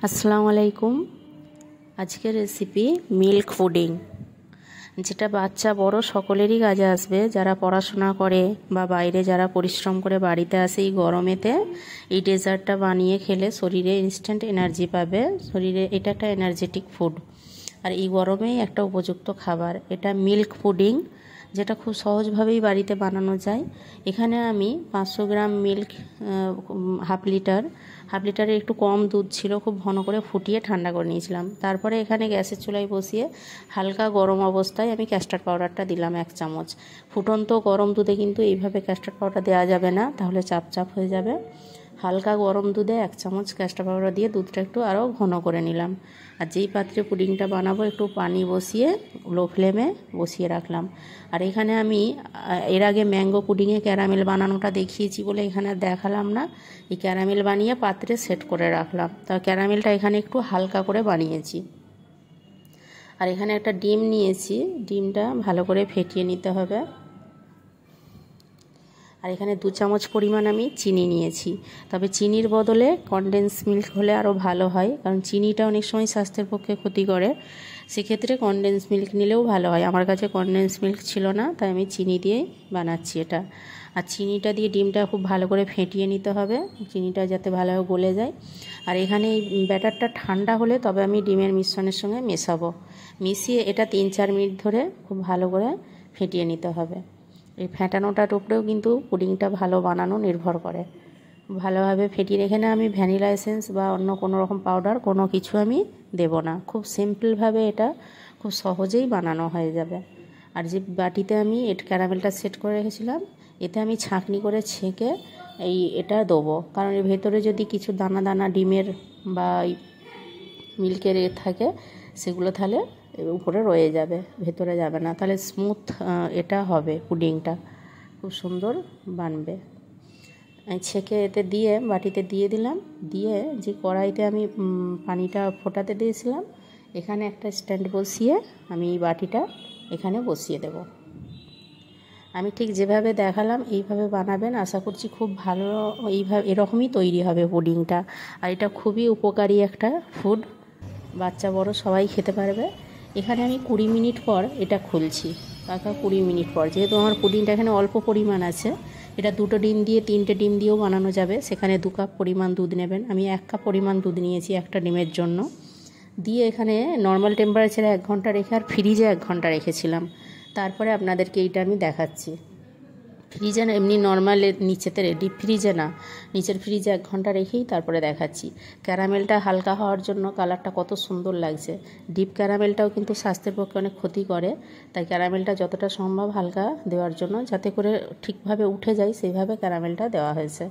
আসসালামু আলাইকুম। আজকের রেসিপি মিল্ক পুডিং, যেটা বাচ্চা বড় সকলেরই কাজে আসবে। যারা পড়াশোনা করে বা বাইরে যারা পরিশ্রম করে বাড়িতে আসে, এই গরমেতে এই ডেজার্টটা বানিয়ে খেলে শরীরে ইনস্ট্যান্ট এনার্জি পাবে। শরীরে এটা একটা এনার্জেটিক ফুড, আর এই গরমেই একটা উপযুক্ত খাবার। এটা মিল্ক পুডিং, যেটা খুব সহজভাবেই বাড়িতে বানানো যায়। এখানে আমি 500 গ্রাম মিল্ক, হাফ লিটারের একটু কম দুধ ছিল, খুব ঘন করে ফুটিয়ে ঠান্ডা করে নিয়েছিলাম। তারপরে এখানে গ্যাসের চুলায় বসিয়ে হালকা গরম অবস্থায় আমি ক্যাস্টার্ড পাউডারটা দিলাম 1 চামচ। ফুটন্ত গরম দুধে কিন্তু এইভাবে ক্যাস্টার্ড পাউডার দেওয়া যাবে না, তাহলে চাপ চাপ হয়ে যাবে। হালকা গরম দুধে 1 চামচ ক্যাস্টার পাউডার দিয়ে দুধটা একটু আরও ঘন করে নিলাম। আর যেই পাত্রে পুডিংটা বানাবো একটু পানি বসিয়ে লো ফ্লেমে বসিয়ে রাখলাম। আর এখানে আমি এর আগে ম্যাঙ্গো পুডিংয়ে ক্যারামেল বানানোটা দেখিয়েছি বলে এখানে আর দেখালাম না। এই ক্যারামেল বানিয়ে পাত্রে সেট করে রাখলাম। তা ক্যারামেলটা এখানে একটু হালকা করে বানিয়েছি। আর এখানে একটা ডিম নিয়েছি, ডিমটা ভালো করে ফেটিয়ে নিতে হবে। আর এখানে 2 চামচ পরিমাণ আমি চিনি নিয়েছি, তবে চিনির বদলে কনডেন্স মিল্ক হলে আরও ভালো হয়, কারণ চিনিটা অনেক সময় স্বাস্থ্যের পক্ষে ক্ষতি করে। সেক্ষেত্রে কনডেন্স মিল্ক নিলেও ভালো হয়। আমার কাছে কনডেন্স মিল্ক ছিল না, তাই আমি চিনি দিয়েই বানাচ্ছি এটা। আর চিনিটা দিয়ে ডিমটা খুব ভালো করে ফেটিয়ে নিতে হবে, চিনিটা যাতে ভালোভাবে গলে যায়। আর এখানে এই ব্যাটারটা ঠান্ডা হলে তবে আমি ডিমের মিশ্রণের সঙ্গে মেশাবো। মিশিয়ে এটা 3-4 মিনিট ধরে খুব ভালো করে ফেটিয়ে নিতে হবে। এই ফেটানোটার উপরেও কিন্তু পুডিংটা ভালো বানানো নির্ভর করে। ভালোভাবে ফেটিয়ে এখানে আমি ভ্যানিলা এসেন্স বা অন্য কোনো রকম পাউডার কোনো কিছু আমি দেব না। খুব সিম্পলভাবে এটা খুব সহজেই বানানো হয়ে যাবে। আর যে বাটিতে আমি ক্যারামেলটা সেট করে রেখেছিলাম, এতে আমি ছাঁকনি করে ছেঁকে এটা দেবো, কারণ এর ভেতরে যদি কিছু দানা দানা ডিমের বা মিল্কের থাকে, সেগুলো তাহলে উপরে রয়ে যাবে, ভেতরে যাবে না। তাহলে স্মুথ এটা হবে, পুডিংটা খুব সুন্দর বানবে। ছেঁকে এতে দিয়ে বাটিতে দিয়ে দিলাম। দিয়ে যে কড়াইতে আমি পানিটা ফোটাতে দিয়েছিলাম, এখানে একটা স্ট্যান্ড বসিয়ে আমি এই বাটিটা এখানে বসিয়ে দেব। আমি ঠিক যেভাবে দেখালাম এইভাবে বানাবেন, আশা করছি খুব ভালো এরকমই তৈরি হবে পুডিংটা। আর এটা খুবই উপকারী একটা ফুড, বাচ্চা বড় সবাই খেতে পারবে। এখানে আমি 20 মিনিট পর এটা খুলছি, পাকা 20 মিনিট পর। যেহেতু আমার পুডিংটা এখানে অল্প পরিমাণ আছে, এটা 2টো ডিম দিয়ে 3টে ডিম দিয়েও বানানো যাবে। সেখানে 2 কাপ পরিমাণ দুধ নেবেন, আমি 1 কাপ পরিমাণ দুধ নিয়েছি একটা ডিমের জন্য। দিয়ে এখানে নর্মাল টেম্পারেচারে 1 ঘন্টা রেখে আর ফ্রিজে 1 ঘন্টা রেখেছিলাম। তারপরে আপনাদেরকে এইটা আমি দেখাচ্ছি। ফ্রিজে না, এমনি নর্মাল নিচেতে, ডিপ ফ্রিজে না, নিচের ফ্রিজে 1 ঘন্টা রেখেই তারপরে দেখাচ্ছি। ক্যারামেলটা হালকা হওয়ার জন্য কালারটা কত সুন্দর লাগছে। ডিপ ক্যারামেলটাও কিন্তু স্বাস্থ্যের পক্ষে অনেক ক্ষতি করে, তাই ক্যারামেলটা যতটা সম্ভব হালকা দেওয়ার জন্য, যাতে করে ঠিকভাবে উঠে যায় সেইভাবে ক্যারামেলটা দেওয়া হয়েছে।